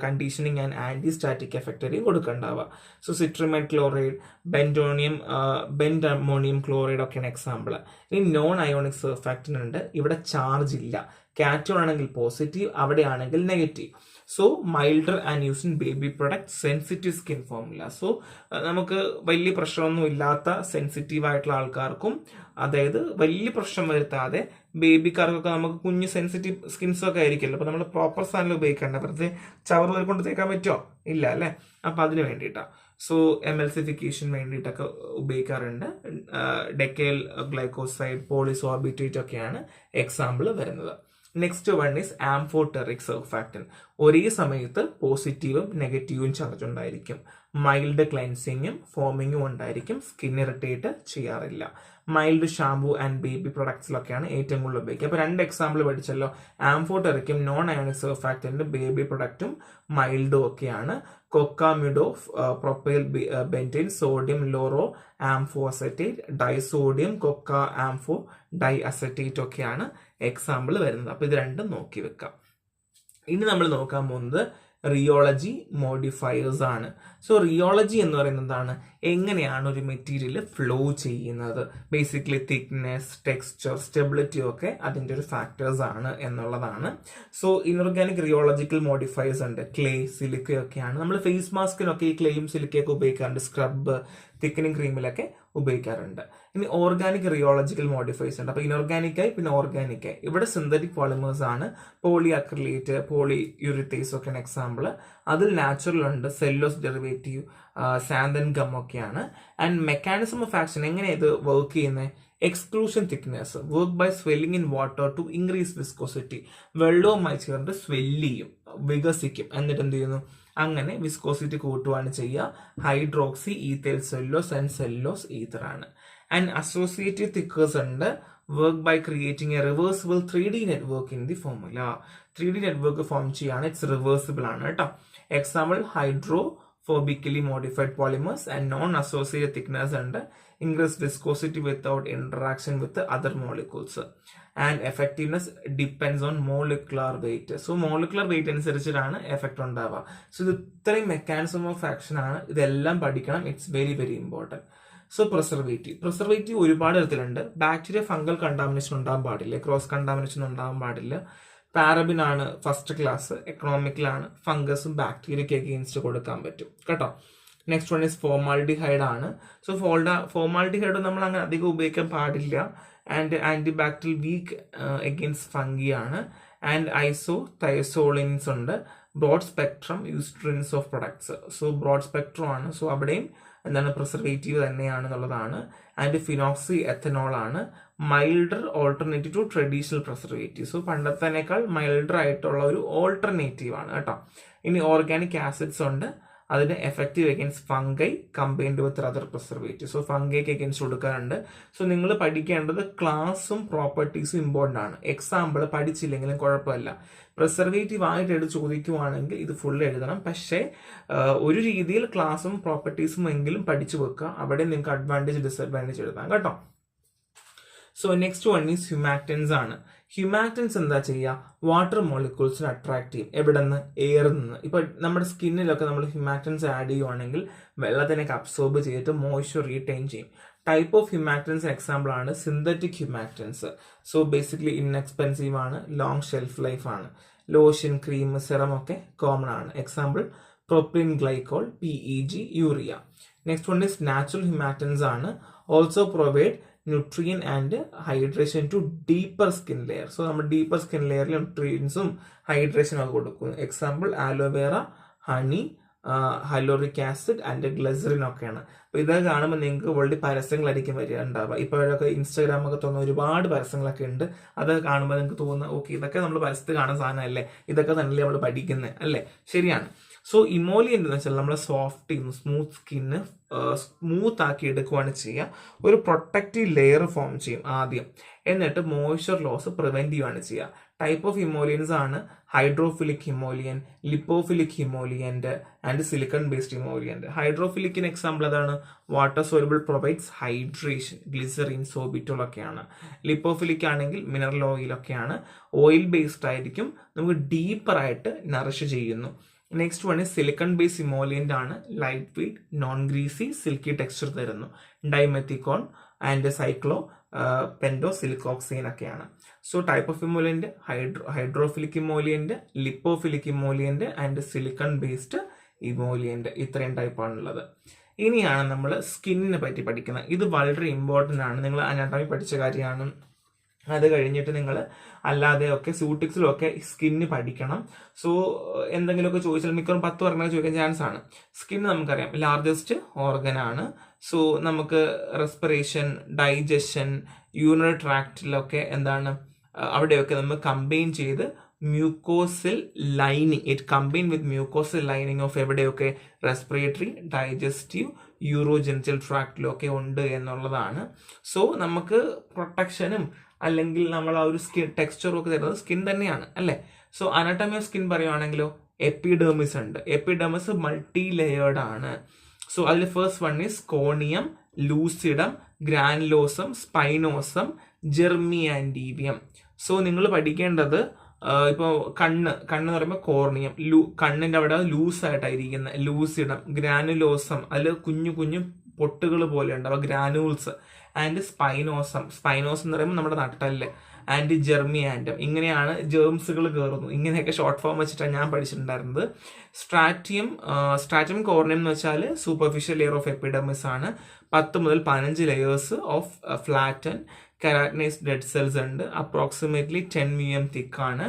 conditioning and anti static effect കൊടുക്കണ്ടാവുക. So cetrimide chloride, bend ammonium chloride ഒക്കെയാണ് എക്സാമ്പിൾ. ഇനി നോൺ അയോണിക് സർഫാക്ടൻ ഉണ്ട്, ഇവിടെ ചാർജ് ഇല്ല. കാറ്റോൺ ആണെങ്കിൽ പോസിറ്റീവ്, അവിടെ ആണെങ്കിൽ negative. So milder and use in baby product, sensitive skin formula. So നമുക്ക് വലിയ പ്രശ്നമൊന്നും ഇല്ലാത്ത സെൻസിറ്റീവ് ആയിട്ടുള്ള ആൾക്കാർക്കും, അതായത് വലിയ പ്രശ്നം വരുത്താതെ ബേബിക്കാർക്കൊക്കെ, നമുക്ക് കുഞ്ഞ് സെൻസിറ്റീവ് സ്കിൻസ് ഒക്കെ ആയിരിക്കുമല്ലോ, അപ്പൊ നമ്മൾ പ്രോപ്പർ സാധനം ഉപയോഗിക്കേണ്ട, വെറുതെ ചവറ് കൊണ്ട് തേക്കാൻ പറ്റുമോ? ഇല്ല അല്ലെ. അപ്പൊ അതിന് വേണ്ടിയിട്ടാണ്. സോ എമൽസിഫിക്കേഷൻ വേണ്ടിയിട്ടൊക്കെ ഉപയോഗിക്കാറുണ്ട്. ഡെക്കൈൽ ഗ്ലൈക്കോസൈഡ്, പോളിസോർബിറ്റേറ്റ് ഒക്കെയാണ് എക്സാമ്പിൾ വരുന്നത്. Next one is amphoteric surfactant. ഒരേ സമയത്ത് പോസിറ്റീവും നെഗറ്റീവും ചാർജ് ഉണ്ടായിരിക്കും. മൈൽഡ് ക്ലെൻസിങ്ങും ഫോമിങ്ങും ഉണ്ടായിരിക്കും. സ്കിൻ ഇറിറ്റേറ്റ് ചെയ്യാറില്ല. മൈൽഡ് ഷാംപൂ ആൻഡ് ബേബി പ്രൊഡക്ട്സിലൊക്കെയാണ് ഏറ്റവും കൂടുതൽ ഉപയോഗിക്കുക. അപ്പൊ 2 എക്സാമ്പിൾ പഠിച്ചല്ലോ. ആംഫോടെറിക്കും നോൺ അയോണിക് സർഫാക്ടന്റും ബേബി പ്രൊഡക്റ്റും മൈൽഡും ഒക്കെയാണ്. കൊക്കാമിഡോ, പ്രൊപ്പൈൽ ബെൻറ്റീൻ, സോഡിയം ലോറോ ആംഫോ അസറ്റേറ്റ്, ഡൈസോഡിയം കൊക്ക ആംഫോ ഡൈ അസറ്റേറ്റ് ഒക്കെയാണ് എക്സാമ്പിൾ വരുന്നത്. അപ്പൊ ഇത് രണ്ടും നോക്കി വെക്കാം. ഇനി നമ്മൾ നോക്കാൻ പോകുന്നത് റിയോളജി മോഡിഫയേഴ്സ് ആണ്. സോ റിയോളജി എന്ന് പറയുന്നത് എന്താണ്? എങ്ങനെയാണ് ഒരു മെറ്റീരിയൽ ഫ്ലോ ചെയ്യുന്നത്, ബേസിക്കലി തിക്നെസ്, ടെക്സ്ചർ, സ്റ്റെബിലിറ്റി ഒക്കെ അതിൻ്റെ ഒരു ഫാക്ടേഴ്സ് ആണ് എന്നുള്ളതാണ്. സോ ഇൻഓർഗാനിക് റിയോളജിക്കൽ മോഡിഫയേഴ്സ് ഉണ്ട്. ക്ലേ, സിലിക്ക ഒക്കെയാണ്. നമ്മൾ ഫേസ് മാസ്കിനൊക്കെ ഈ ക്ലേയും സിലിക്കയൊക്കെ ഉപയോഗിക്കാറുണ്ട്. സ്ക്രബ്, തിക്കനിങ് ക്രീമിലൊക്കെ ഉപയോഗിക്കാറുണ്ട്. ഇനി ഓർഗാനിക് റിയോളജിക്കൽ മോഡിഫയേഴ്സ് ഉണ്ട്. അപ്പൊ ഇൻഓർഗാനിക്കായി പിന്നെ ഓർഗാനിക്കായി. ഇവിടെ സിന്തറ്റിക് പോളിമേഴ്സ് ആണ്. പോളി അക്രിലേറ്റ്, പോളി യൂറിത്തേസ് ഒക്കെയാണ് എക്സാമ്പിൾ. അതിൽ നാച്ചുറൽ ഉണ്ട്, സെല്ലോസ് ഡെറിവേറ്റീവ്, സാന്തൻ ഗം ഒക്കെയാണ്. ആൻഡ് മെക്കാനിസം ഓഫ് ആക്ഷൻ, എങ്ങനെ ഇത് വർക്ക് ചെയ്യുന്നത്? Exclusion thickness, work by swelling in water to increase viscosity. വെള്ളവുമായി ചേർന്ന് സ്വെല്ല് ചെയ്യും, വികസിക്കും. എന്നിട്ട് എന്ത് ചെയ്യുന്നു? അങ്ങനെ വിസ്കോസിറ്റി കൂട്ടുകയാണ് ചെയ്യുക. Hydroxy ethyl cellulose and cellulose ether ആണ്. ആൻഡ് അസോസിയേറ്റീവ് തിക്കേഴ്സ് ഉണ്ട്. Work by creating a reversible 3D network in the formula. 3D network form ചെയ്യാണ്. ഇറ്റ്സ് റിവേഴ്സിബിൾ ആണ് കേട്ടോ. Example hydrophobically modified polymers and non associated thickness ഉണ്ട്. Increase viscosity without interaction with other molecules. And effectiveness depends on molecular weight. So molecular weight അനുസരിച്ചിട്ടാണ് effect ഉണ്ടാവുക. സോ ഇത് ഇത്രയും mechanism of action ആണ്. ഇതെല്ലാം പഠിക്കണം. It's very very important. So preservative ഒരുപാട് തരത്തിലുണ്ട്. ബാക്ടീരിയ, ഫംഗൽ കണ്ടാമിനേഷൻ ഉണ്ടാകാൻ പാടില്ല. ക്രോസ് കണ്ടാമിനേഷൻ ഉണ്ടാകാൻ പാടില്ല. പാരബിൻ ആണ് ഫസ്റ്റ് ക്ലാസ്. എക്കണോമിക്കലാണ്. ഫംഗസും ബാക്ടീരിയയ്ക്ക് അഗെയിൻസ്റ്റ് കൊടുക്കാൻ പറ്റും കേട്ടോ. നെക്സ്റ്റ് വൺ ഈസ് ഫോമാൽഡിഹൈഡ് ആണ്. സോ ഫോമാൽഡിഹൈഡ് നമ്മൾ അങ്ങനെ അധികം ഉപയോഗിക്കാൻ പാടില്ല. And antibacterial weak against fungi ആണ്. ആൻഡ് ഐസോതയോസോളിൻസ് ഉണ്ട്. ബ്രോഡ് സ്പെക്ട്രം യൂസ്ട്രിൻസ് of products. So broad spectrum ആണ്. സോ അവിടെയും എന്താണ് പ്രിസർവേറ്റീവ് തന്നെയാണെന്നുള്ളതാണ്. ആൻഡ് ഫിനോക്സി എത്തനോൾ ആണ്. Milder alternative to traditional preservative. So പണ്ടത്തേനേക്കാൾ മൈൽഡർ ആയിട്ടുള്ള ഒരു ഓൾട്ടർനേറ്റീവ് ആണ് കേട്ടോ. ഇനി ഓർഗാനിക് ആസിഡ്സ് ഉണ്ട്. അതിന് effective against fungi combined with other preservative. So ഫംഗൈക്ക് അഗൈൻസ്റ്റ് കൊടുക്കാറുണ്ട്. സോ നിങ്ങൾ പഠിക്കേണ്ടത് ക്ലാസും പ്രോപ്പർട്ടീസും ഇമ്പോർട്ടൻ്റ് ആണ്. എക്സാമ്പിൾ പഠിച്ചില്ലെങ്കിലും കുഴപ്പമില്ല. പ്രിസർവേറ്റീവ് ആയിട്ട് എടുത്ത് ചോദിക്കുവാണെങ്കിൽ ഇത് ഫുൾ എഴുതണം. പക്ഷേ ഒരു രീതിയിൽ ക്ലാസും പ്രോപ്പർട്ടീസും എങ്കിലും പഠിച്ചു വെക്കുക. അവിടെ നിങ്ങൾക്ക് അഡ്വാൻറ്റേജ് ഡിസഡ്വാൻറ്റേജ് എഴുതാം കേട്ടോ. സോ നെക്സ്റ്റ് വൺ ഈസ് ഹ്യൂമാക്റ്റൻസ് ആണ്. ഹ്യൂമാക്റ്റൻസ് എന്താ ചെയ്യുക? വാട്ടർ മോളിക്യൂൾസിനെ അട്രാക്ട് ചെയ്യും. എവിടെ നിന്ന്? എയറിൽ നിന്ന്. ഇപ്പൊ നമ്മുടെ സ്കിന്നിലൊക്കെ നമ്മൾ ഹ്യൂമാക്റ്റൻസ് ആഡ് ചെയ്യുവാണെങ്കിൽ വെള്ളത്തിനൊക്കെ അബ്സോർബ് ചെയ്തിട്ട് മോയ്സ്ചർ റീറ്റെയിൻ ചെയ്യും. ടൈപ്പ് ഓഫ് ഹ്യൂമാക്റ്റൻസ് എക്സാമ്പിൾ ആണ് synthetic humectants. So basically inexpensive ആണ്, ലോങ് ഷെൽഫ് ലൈഫ് ആണ്. ലോഷൻ, ക്രീം, സെറം ഒക്കെ കോമൺ ആണ്. Example propylene glycol, PEG, urea. Next one is natural humectants ആണ്. Also provide nutrient and hydration to deeper skin layer. So നമ്മൾ deeper skin ലെയറിൽ ന്യൂട്രിയൻസും ഹൈഡ്രേഷനും ഒക്കെ കൊടുക്കുന്നു. Example aloe vera, honey, hyaluronic acid and glycerin ഒക്കെയാണ്. അപ്പോൾ ഇതൊക്കെ കാണുമ്പോൾ നിങ്ങൾക്ക് ഓൾറെഡി പരസ്യങ്ങളായിരിക്കും വരിക ഉണ്ടാവുക. ഇപ്പോഴൊക്കെ ഇൻസ്റ്റാഗ്രാമൊക്കെ തോന്നുന്ന ഒരുപാട് പരസ്യങ്ങളൊക്കെ ഉണ്ട്. അത് കാണുമ്പോൾ നിങ്ങൾക്ക് തോന്നുന്ന ഓക്കെ ഇതൊക്കെ നമ്മൾ പരസ്യത്തിൽ കാണുന്ന സാധനമല്ലേ, ഇതൊക്കെ തന്നെയല്ലേ നമ്മൾ പഠിക്കുന്നത് അല്ലേ? ശരിയാണ്. സോ ഇമോലിയൻ്റ് എന്ന് വെച്ചാൽ നമ്മളെ സോഫ്റ്റ് സ്മൂത്ത് സ്കിന്ന് സ്മൂത്ത് ആക്കി എടുക്കുകയാണ് ചെയ്യുക. ഒരു പ്രൊട്ടക്റ്റീവ് ലെയർ ഫോം ചെയ്യും ആദ്യം, എന്നിട്ട് മോയ്സ്ചർ ലോസ് പ്രിവെന്റ് ചെയ്യുകയാണ് ചെയ്യുക. ടൈപ്പ് ഓഫ് ഇമോലിയൻസ് ആണ് hydrophilic emollient, lipophilic emollient and silicone based emollient. ഹൈഡ്രോഫിലിക്കിന് എക്സാമ്പിൾ അതാണ് water soluble provides hydration, glycerin, sorbitol ഒക്കെയാണ്. ലിപ്പോഫിലിക് ആണെങ്കിൽ മിനറൽ ഓയിൽ ഒക്കെയാണ്. ഓയിൽ ബേസ്ഡ് ആയിരിക്കും, നമുക്ക് ഡീപ്പർ ആയിട്ട് നറിഷ് ചെയ്യുന്നു. Next one silicone base emollient ആണ്, light weight, non greasy, silky texture തരുന്നു. Dimethicone and cyclopentasiloxane ഒക്കെയാണ്. So type of emollient hydrophilic emollient, lipophilic emollient and silicone based emollient. ഇത്രയും ടൈപ്പാണുള്ളത്. ഇനിയാണ് നമ്മൾ സ്കിന്നിനെ പറ്റി പഠിക്കുന്നത്. ഇത് വളരെ ഇമ്പോർട്ടൻ്റ് ആണ്. നിങ്ങൾ അനാട്ടമി പഠിച്ച കാര്യമാണ്. അത് കഴിഞ്ഞിട്ട് നിങ്ങൾ അല്ലാതെയൊക്കെ സ്യൂട്ടിക്സിലൊക്കെ സ്കിന്ന് പഠിക്കണം. സോ എന്തെങ്കിലുമൊക്കെ ചോദിച്ചാൽ മിക്കവാറും 10 പറഞ്ഞാൽ ചോദിക്കാൻ ചാൻസ് ആണ്. സ്കിൻ നമുക്കറിയാം ലാർജസ്റ്റ് ഓർഗൻ ആണ്. സോ നമുക്ക് റെസ്പിറേഷൻ, ഡൈജഷൻ, യൂറിനറി ട്രാക്റ്റിലൊക്കെ എന്താണ് അവിടെയൊക്കെ നമ്മൾ കമ്പൈൻ ചെയ്ത് mucosal lining, it combine with mucosal lining of എവിടെയൊക്കെ റെസ്പിറേറ്ററി, ഡൈജസ്റ്റീവ്, യൂറോജെനിറ്റൽ ട്രാക്റ്റിലൊക്കെ ഉണ്ട് എന്നുള്ളതാണ്. സോ നമുക്ക് പ്രൊട്ടക്ഷനും അല്ലെങ്കിൽ നമ്മൾ ആ ഒരു സ്കിൻ ടെക്സ്ചറും ഒക്കെ തരുന്നത് സ്കിൻ തന്നെയാണ് അല്ലേ? സോ അനാട്ടമി ഓഫ് സ്കിൻ പറയുവാണെങ്കിലോ എപ്പിഡെർമിസ് ഉണ്ട്. എപ്പിഡെർമിസ് മൾട്ടി ലെയേർഡ് ആണ്. സോ അതിൽ first one is corneum, lucidum, granulosum, spinosum, germinativum. So നിങ്ങൾ പഠിക്കേണ്ടത് ഇപ്പോൾ കണ്ണ് പറയുമ്പോൾ കോർണിയം, കണ്ണിൻ്റെ അവിടെ ലൂസായിട്ടായിരിക്കുന്നത് ലൂസിഡം, ഗ്രാനുലോസം അതിൽ കുഞ്ഞു കുഞ്ഞു പൊട്ടുകൾ പോലെ ഉണ്ടാവുക ഗ്രാനൂൾസ്, ആൻഡ് സ്പൈനോസം എന്ന് പറയുമ്പോൾ നമ്മുടെ നട്ടല്, ആൻഡ് ജെർമിയാൻഡം. ഇങ്ങനെയാണ് ജേംസുകൾ കയറുന്നു. ഇങ്ങനെയൊക്കെ ഷോർട്ട് ഫോം വെച്ചിട്ടാണ് ഞാൻ പഠിച്ചിട്ടുണ്ടായിരുന്നത്. സ്ട്രാറ്റം കോർണിയം എന്ന് വെച്ചാൽ സൂപ്പർഫിഷ്യൽ ലെയർ ഓഫ് എപ്പിഡെർമിസ് ആണ്. 10 മുതൽ 15 layers of flatten keratinized dead cells ഉണ്ട്. അപ്രോക്സിമേറ്റ്ലി 10 mm തിക്കാണ്.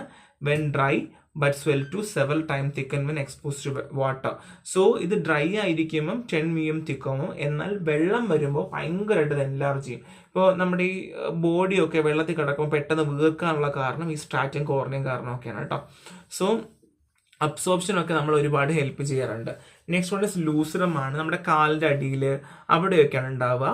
When dry but swell to several time thicken when expose to water. So ഇത് ഡ്രൈ ആയിരിക്കുമ്പം 10 mm തിക്കാവും. എന്നാൽ വെള്ളം വരുമ്പോൾ ഭയങ്കരമായിട്ട് ഇത് എൻലാർജ് ചെയ്യും. ഇപ്പോൾ നമ്മുടെ ഈ ബോഡിയൊക്കെ വെള്ളത്തിൽ കിടക്കുമ്പോൾ പെട്ടെന്ന് വീർക്കാനുള്ള കാരണം ഈ സ്ട്രാറ്റം കോർണിയം കാരണമൊക്കെയാണ് കേട്ടോ. സോ അബ്സോർപ്ഷനൊക്കെ നമ്മൾ ഒരുപാട് ഹെൽപ്പ് ചെയ്യാറുണ്ട്. നെക്സ്റ്റ് വൺ ഇസ് ലൂസിഡം ആണ്. നമ്മുടെ കാലിൻ്റെ അടിയിൽ അവിടെയൊക്കെയാണ് ഉണ്ടാവുക.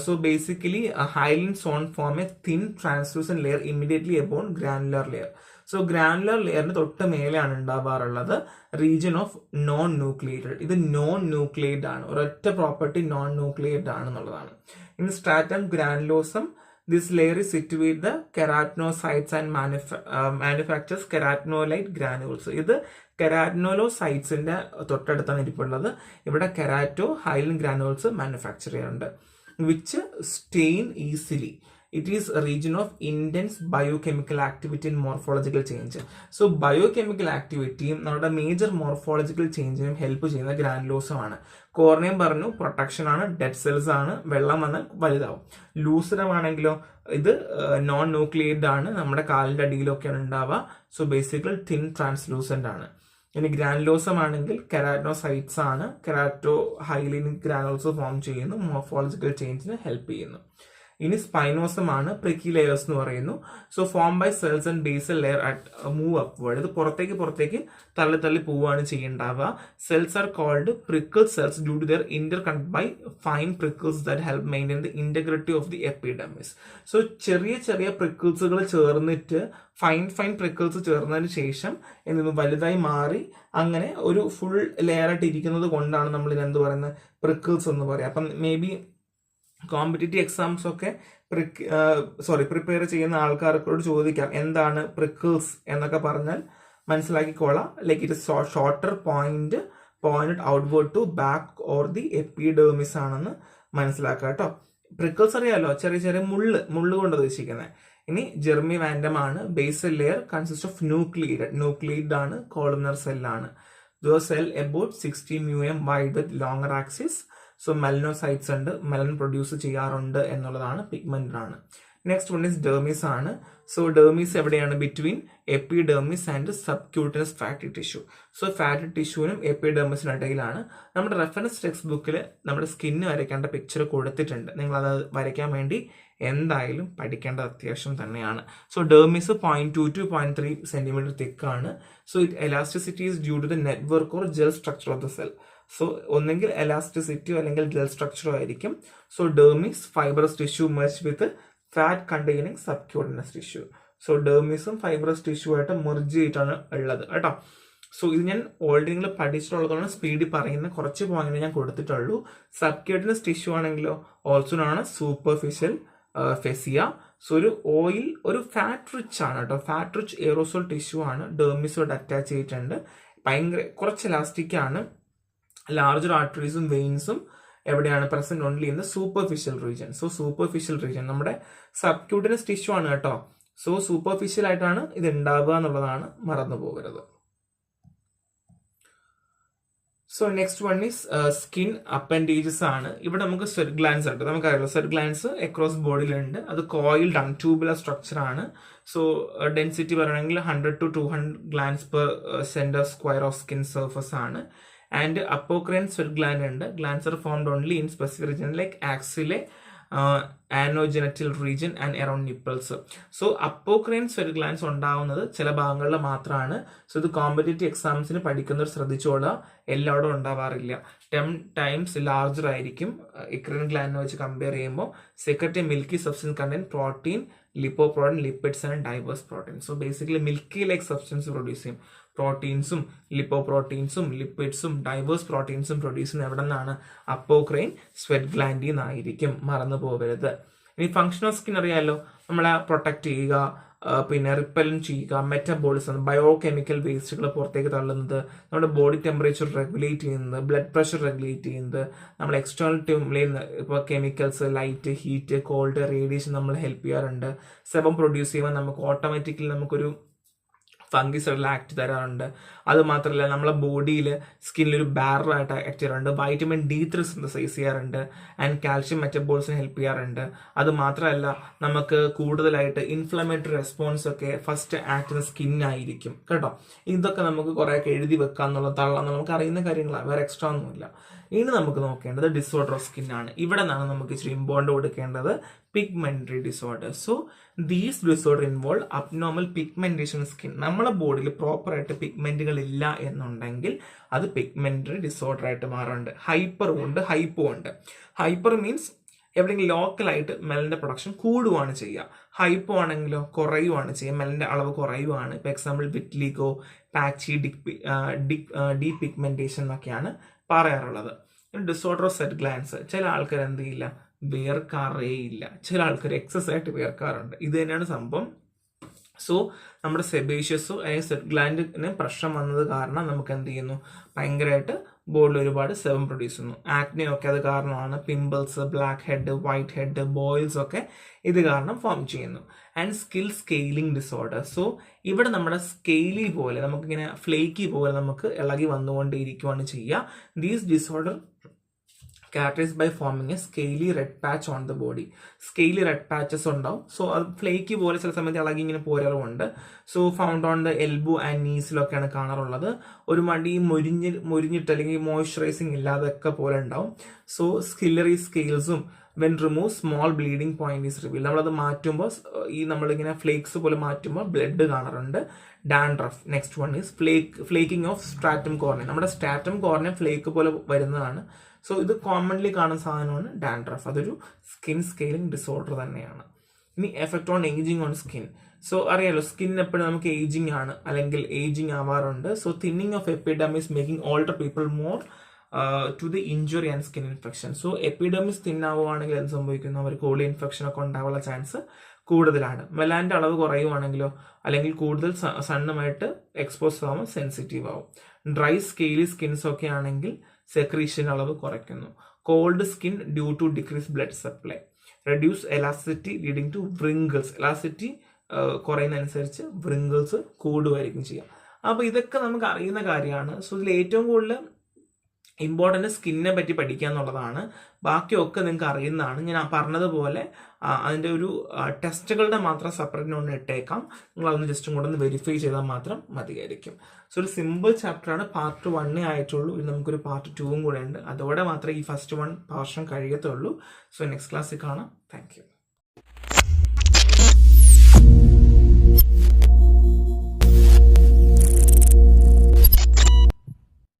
So basically hyaline zone form a thin translucent layer immediately above granular layer. So granular ലെയറിന് തൊട്ട് മേലെയാണ് ഉണ്ടാവാറുള്ളത് റീജിയൻ ഓഫ് നോൺ ന്യൂക്ലിയേറ്റഡ്. ഇത് നോൺ ന്യൂക്ലിയേറ്റ് ആണ്, ഒരൊറ്റ പ്രോപ്പർട്ടി നോൺ ന്യൂക്ലിയേറ്റ് ആണെന്നുള്ളതാണ്. In stratum granulosum, this layer is situated the keratinocytes and manufactures keratinocyte granules. ഇത് കെരാറ്റിനോലോസൈറ്റ്സിന്റെ തൊട്ടടുത്താണ് ഇരിപ്പുള്ളത്. ഇവിടെ കെരാറ്റോ ഹൈലിൻ ഗ്രാനുൾസ് മാനുഫാക്ചർ ചെയ്യാറുണ്ട്. Which stain easily. It is a region of intense biochemical activity and morphological change. So biochemical activity നമ്മുടെ major morphological ചേഞ്ചിനും help ചെയ്യുന്ന ഗ്രാനുലോസമാണ്. കോർണിയം പറഞ്ഞു protection ആണ്, dead cells ആണ്, വെള്ളം വന്നാൽ വലുതാവും. ലൂസിഡം ആണെങ്കിലോ ഇത് നോൺ ന്യൂക്ലിയേറ്റ് ആണ്, നമ്മുടെ കാലിൻ്റെ അടിയിലൊക്കെയാണ് ഉണ്ടാവുക. സോ ബേസിക്കലി തിൻ ട്രാൻസ്ലൂസൻ്റ് ആണ്. ഇനി ഗ്രാനുലോസം ആണെങ്കിൽ കെരാറ്റിനോസൈറ്റ്സ് ആണ്, കെരാറ്റോ ഹൈലിൻ ഗ്രാനുൾസ് ഫോം ചെയ്യുന്നു, മോർഫോളജിക്കൽ ചേഞ്ചിന് ഹെൽപ്പ് ചെയ്യുന്നു. ഇനി സ്പൈനോസം ആണ്, പ്രിക്കി ലെയേഴ്സ് എന്ന് പറയുന്നു. So form by cells and basal layer at move upward. ഇത് പുറത്തേക്ക് തള്ളി പോവുകയാണ് ചെയ്യുന്നുണ്ടാവുക. Cells are called prickle cells due to their interconnect by fine prickles that help maintain the integrity of the epidermis. So ചെറിയ പ്രിക്കിൾസുകൾ ചേർന്നിട്ട് fine പ്രിക്കിൾസ് ചേർന്നതിന് ശേഷം എന്തെന്ന് വലുതായി മാറി അങ്ങനെ ഒരു ഫുൾ ലെയർ ആയിട്ട് ഇരിക്കുന്നത് കൊണ്ടാണ് നമ്മൾ ഇതിനെന്ത് പറയുന്നത് പ്രിക്കിൾസ് എന്ന് പറയാം. അപ്പം മേ ബി കോമ്പറ്റേറ്റീവ് എക്സാംസ് ഒക്കെ പ്രിപ്പയർ ചെയ്യുന്ന ആൾക്കാർക്കോട് ചോദിക്കാം എന്താണ് പ്രിക്കിൾസ് എന്നൊക്കെ പറഞ്ഞാൽ മനസ്സിലാക്കിക്കോളാം. Like it is shorter point outward to back or the epidermis ആണെന്ന് മനസ്സിലാക്കുക കേട്ടോ. പ്രിക്കിൾസ് അറിയാലോ, ചെറിയ മുള്ള് കൊണ്ട് ഉദ്ദേശിക്കുന്നത്. ഇനി ജെർമി വാൻഡം ആണ്. Basal layer consist of nucleate ആണ്, കോളുമർ സെല്ലാണ്. Cell about 60 mm wide with longer axis. So melanocytes ഉണ്ട്, മെലൻ പ്രൊഡ്യൂസ് ചെയ്യാറുണ്ട് എന്നുള്ളതാണ്, പിഗ്മെന്റ് ആണ്. നെക്സ്റ്റ് വൺ ഈസ് ഡെർമിസ് ആണ്. സോ ഡെർമിസ് എവിടെയാണ്? Between epidermis and subcutaneous fatty tissue. So fatty ടിഷ്യൂവിനും എപ്പിഡെർമിസിനും ഇടയിലാണ്. നമ്മുടെ റെഫറൻസ് ടെക്സ്റ്റ് ബുക്കിൽ നമ്മുടെ സ്കിന്ന് വരയ്ക്കേണ്ട പിക്ചർ കൊടുത്തിട്ടുണ്ട്. നിങ്ങൾ അത് വരയ്ക്കാൻ വേണ്ടി എന്തായാലും പഠിക്കേണ്ടത് അത്യാവശ്യം തന്നെയാണ്. സോ ഡെർമിസ് 0.2 to 0.3 സെന്റിമീറ്റർ തിക്കാണ്. So it elasticity is due to the network or gel structure of the cell. So ഒന്നെങ്കിൽ എലാസ്റ്റിസിറ്റിയോ അല്ലെങ്കിൽ ജെൽ സ്ട്രക്ചറോ ആയിരിക്കും. So dermis fibrous tissue merge with fat containing subcutaneous tissue. So ഡെർമിസും fibrous tissue ആയിട്ട് merge ചെയ്തിട്ടാണ് ഉള്ളത് കേട്ടോ. സോ ഇത് ഞാൻ ഓൾറെഡി നിങ്ങൾ പഠിച്ചിട്ടുള്ളതാണ് സ്പീഡിൽ പറയുന്ന കുറച്ച് പോയിന്റ് ഞാൻ കൊടുത്തിട്ടുള്ളൂ. സബ്ക്യൂട്ടനസ് ടിഷ്യൂ ആണെങ്കിലോ ഓൾസോ ആണ് സൂപ്പർഫിഷ്യൽ ഫെസിയ. സോ ഒരു ഓയിൽ, ഒരു ഫാറ്റ് റിച്ച് ആണ് കേട്ടോ. ഫാറ്റ് റിച്ച് എയറോസോൾ ടിഷ്യൂ ആണ്. ഡെർമിസോട് അറ്റാച്ച് ചെയ്തിട്ടുണ്ട്. കുറച്ച് എലാസ്റ്റിക് ആണ്. ലാർജർ ആർട്ടറീസും വെയിൻസും എവിടെയാണ്? Present only in the superficial region. So superficial region നമ്മുടെ സബ്ക്യൂട്ടനസ് ടിഷ്യൂ ആണ് കേട്ടോ. സോ സൂപ്പർഫിഷ്യൽ ആയിട്ടാണ് ഇത് ഉണ്ടാവുക എന്നുള്ളതാണ് മറന്നു പോകരുത്. So next one is skin appendages ആണ്. ഇവിടെ നമുക്ക് സ്വെറ്റ് ഗ്ലാൻസ് ഉണ്ട്. നമുക്കറിയാലോ സ്വെറ്റ് ഗ്ലാൻസ് അക്രോസ് ബോഡിയിലുണ്ട്. അത് കോയിൽഡ് അൺട്യൂബുലർ സ്ട്രക്ചർ ആണ്. സോ ഡെൻസിറ്റി പറയുകയാണെങ്കിൽ 100 to 200 glands per centre square of skin surface ആണ്. ആൻഡ് അപ്പോക്രൈൻ സ്വെറ്റ് ഗ്ലാൻഡ് ഉണ്ട്. Glands are formed only in specific region like axillae, anogenital region and around nipples. So apocrine sweat glands ഉണ്ടാവുന്നത് ചില ഭാഗങ്ങളിൽ മാത്രമാണ്. So ഇത് competitive എക്സാംസിന് പഠിക്കുന്നവർ ശ്രദ്ധിച്ചോളുക, എല്ലായിടും ഉണ്ടാവാറില്ല. 10 times larger ആയിരിക്കും ഇക്രൈൻ ഗ്ലാൻഡിനെ വെച്ച് കമ്പയർ ചെയ്യുമ്പോൾ. Secretory milky substance contain protein, lipoprotein, lipids and diverse protein. So basically milky like substance produce ചെയ്യും. പ്രോട്ടീൻസും ലിപ്പോപ്രോട്ടീൻസും ലിപ്പിഡ്സും ഡൈവേഴ്സ് പ്രോട്ടീൻസും പ്രൊഡ്യൂസ് ചെയ്യുന്നത് എവിടെ നിന്നാണ്? അപ്പോക്രൈൻ സ്വെറ്റ് ഗ്ലാൻഡിൽ നിന്നായിരിക്കും, മറന്നു പോകരുത്. ഇനി ഫംഗ്ഷൻ ഓഫ് സ്കിൻ അറിയാമല്ലോ. നമ്മളെ പ്രൊട്ടക്ട് ചെയ്യുക, പിന്നെ റിപ്പലൻ ചെയ്യുക, മെറ്റബോളിസം, ബയോ കെമിക്കൽ വേസ്റ്റുകൾ പുറത്തേക്ക് തള്ളുന്നത്, നമ്മുടെ ബോഡി ടെമ്പറേച്ചർ റെഗുലേറ്റ് ചെയ്യുന്നത്, ബ്ലഡ് പ്രഷർ റെഗുലേറ്റ് ചെയ്യുന്നത്, നമ്മൾ എക്സ്റ്റേണൽ ടിമുലേന്ന് ഇപ്പോൾ chemicals, light, heat, cold, radiation നമ്മൾ ഹെൽപ്പ് ചെയ്യാറുണ്ട്. സെബം പ്രൊഡ്യൂസ് ചെയ്യുമ്പോൾ നമുക്ക് ഓട്ടോമാറ്റിക്കലി നമുക്കൊരു ഫംഗിസൈഡൽ ആക്ട് തരാറുണ്ട്. അത് മാത്രമല്ല നമ്മളെ ബോഡിയിൽ സ്കിന്നിലൊരു ബാരറായിട്ട് ആക്ട് ചെയ്യാറുണ്ട്. വൈറ്റമിൻ D3 സിന്തസൈസ് ചെയ്യാറുണ്ട്. ആൻഡ് കാൽഷ്യം മെറ്റബോളിസിനെ ഹെൽപ്പ് ചെയ്യാറുണ്ട്. അത് മാത്രമല്ല നമുക്ക് കൂടുതലായിട്ട് ഇൻഫ്ലമേറ്ററി റെസ്പോൺസ് ഒക്കെ ഫസ്റ്റ് ആക്ട് ചെയ്യുന്ന സ്കിന്നായിരിക്കും കേട്ടോ. ഇതൊക്കെ നമുക്ക് കുറേയൊക്കെ എഴുതി വെക്കാന്നുള്ള തള്ളാൻ നമുക്ക് അറിയുന്ന കാര്യങ്ങളാണ്, വേറെ എക്സ്ട്രാ ഒന്നുമില്ല. ഇനി നമുക്ക് നോക്കേണ്ടത് ഡിസോർഡർ ഓഫ് സ്കിൻ ആണ്. ഇവിടെ നിന്നാണ് നമുക്ക് ഇച്ചിരി ഇമ്പോർട്ടൻ്റ് കൊടുക്കേണ്ടത് pigmentary disorder. So these disorder involve abnormal pigmentation skin. നമ്മളെ ബോഡിയിൽ പ്രോപ്പറായിട്ട് പിഗ്മെന്റുകൾ ഇല്ല എന്നുണ്ടെങ്കിൽ അത് പിഗ്മെന്ററി ഡിസോർഡർ ആയിട്ട് മാറുന്നുണ്ട്. ഹൈപ്പറും ഉണ്ട്, ഹൈപ്പോ ഉണ്ട്. ഹൈപ്പർ മീൻസ് എവിടെയെങ്കിലും ലോക്കലായിട്ട് മെലന്റെ പ്രൊഡക്ഷൻ കൂടുകയാണ് ചെയ്യുക. ഹൈപ്പോ ആണെങ്കിലോ കുറയുകയാണ് ചെയ്യുക, മെലന്റെ അളവ് കുറയുകയാണ്. ഇപ്പോൾ എക്സാമ്പിൾ വിറ്റ്ലിഗോ, പാച്ചി, ഡീ പിഗ്മെന്റേഷൻ എന്നൊക്കെയാണ് പറയാറുള്ളത്. ഡിസോർഡർ ഓഫ് സെറ്റ് ഗ്ലാൻസ്, ചില ആൾക്കാർ എന്ത് ചെയ്യില്ല, വേർക്കാറേ ഇല്ല. ചില ആൾക്കാർ എക്സസ് ആയിട്ട് വേർക്കാറുണ്ട്. ഇത് തന്നെയാണ് സംഭവം. സോ നമ്മുടെ സെബേഷ്യസോ അല്ലെങ്കിൽ സെറ്റ് ഗ്ലാൻഡിന് പ്രശ്നം വന്നത് കാരണം നമുക്ക് എന്ത് ചെയ്യുന്നു, ഭയങ്കരമായിട്ട് ബോഡിയിൽ ഒരുപാട് സെബം പ്രൊഡ്യൂസ് ചെയ്യുന്നു. ആക്നെയൊക്കെ അത് കാരണമാണ്. Pimples, black head, white head, boils ഒക്കെ ഇത് കാരണം ഫോം ചെയ്യുന്നു. And skill scaling disorder. So ഇവിടെ നമ്മുടെ സ്കെയിലി പോലെ നമുക്കിങ്ങനെ ഫ്ലേക്കി പോലെ നമുക്ക് ഇളകി വന്നുകൊണ്ടേയിരിക്കുകയാണ് ചെയ്യുക. These disorder characterized by forming a scaly red patch on the body. Scaly red patches ഉണ്ടാവും. സോ അത് ഫ്ലേക്കി പോലെ ചില സമയത്ത് ഇളകി ഇങ്ങനെ പോരാറുമുണ്ട്. So found on the elbow and നീസിലൊക്കെയാണ് കാണാറുള്ളത്. ഒരു മടി മുരിഞ്ഞിട്ട് അല്ലെങ്കിൽ മോയ്സ്ചറൈസിങ് ഇല്ലാതൊക്കെ പോലെ ഉണ്ടാവും. സോ സ്കില്ലറി സ്കെയിൽസും when remove small bleeding point is reveal. നമ്മളത് മാറ്റുമ്പോൾ ഈ നമ്മളിങ്ങനെ ഫ്ലേക്സ് പോലെ മാറ്റുമ്പോൾ ബ്ലഡ് കാണാറുണ്ട്. Dandruff. Next one is flaking of stratum corneum. നമ്മുടെ സ്ട്രാറ്റം കോർണിയം ഫ്ലേക്ക് പോലെ വരുന്നതാണ്. സോ ഇത് കോമൺലി കാണുന്ന സാധനമാണ് ഡാൻഡ്രഫ്. അതൊരു സ്കിൻ സ്കെയിലിംഗ് ഡിസോർഡർ തന്നെയാണ്. ഇനി effect on ageing on skin. So അറിയാലോ സ്കിൻ എപ്പോഴും നമുക്ക് ഏജിങ് ആണ് അല്ലെങ്കിൽ ഏജിങ് ആവാറുണ്ട്. So thinning of epidermis making older people more to the injury and skin infection. So epidermis തിന്നാവുകയാണെങ്കിൽ എന്ത് സംഭവിക്കുന്നു, അവർക്ക് ഓളി ഇൻഫെക്ഷൻ ഒക്കെ ഉണ്ടാവാനുള്ള ചാൻസ് കൂടുതലാണ്. മെലാൻ്റെ അളവ് കുറയുവാണെങ്കിലോ അല്ലെങ്കിൽ കൂടുതൽ സണ്ണുമായിട്ട് എക്സ്പോസ് ആവുമ്പോൾ സെൻസിറ്റീവ് ആവും. ഡ്രൈ സ്കെയിലി സ്കിൻസ് ഒക്കെ ആണെങ്കിൽ സെക്രീഷൻ അളവ് കുറയ്ക്കുന്നു. Cold skin due to decrease blood supply. Reduce elasticity leading to wrinkles. Elasticity കുറയുന്നതനുസരിച്ച് വ്രിങ്കിൾസ് കൂടുമായിരിക്കും ചെയ്യുക. അപ്പോൾ ഇതൊക്കെ നമുക്ക് അറിയുന്ന കാര്യമാണ്. സോ ഇതിൽ ഏറ്റവും കൂടുതൽ ഇമ്പോർട്ടൻ്റ് സ്കിന്നിനെ പറ്റി പഠിക്കുക എന്നുള്ളതാണ്. ബാക്കിയൊക്കെ നിങ്ങൾക്ക് അറിയുന്നതാണ്. ഞാൻ പറഞ്ഞതുപോലെ അതിൻ്റെ ഒരു ടെസ്റ്റുകളുടെ മാത്രം സെപ്പറേറ്റ് നോട്ട് ഇട്ടേക്കാം. നിങ്ങൾ അതൊന്ന് ജസ്റ്റും കൂടെ ഒന്ന് വെരിഫൈ ചെയ്താൽ മാത്രം മതിയായിരിക്കും. സോ ഒരു സിമ്പിൾ ചാപ്റ്ററാണ്. പാർട്ട് 1 ആയിട്ടുള്ളൂ. ഇനി നമുക്കൊരു പാർട്ട് 2 കൂടെ ഉണ്ട്. അതോടെ മാത്രമേ ഈ ഫസ്റ്റ് 1 പോർഷൻ കഴിയത്തുള്ളൂ. സോ നെക്സ്റ്റ് ക്ലാസ്സിൽ കാണാം. Thank you.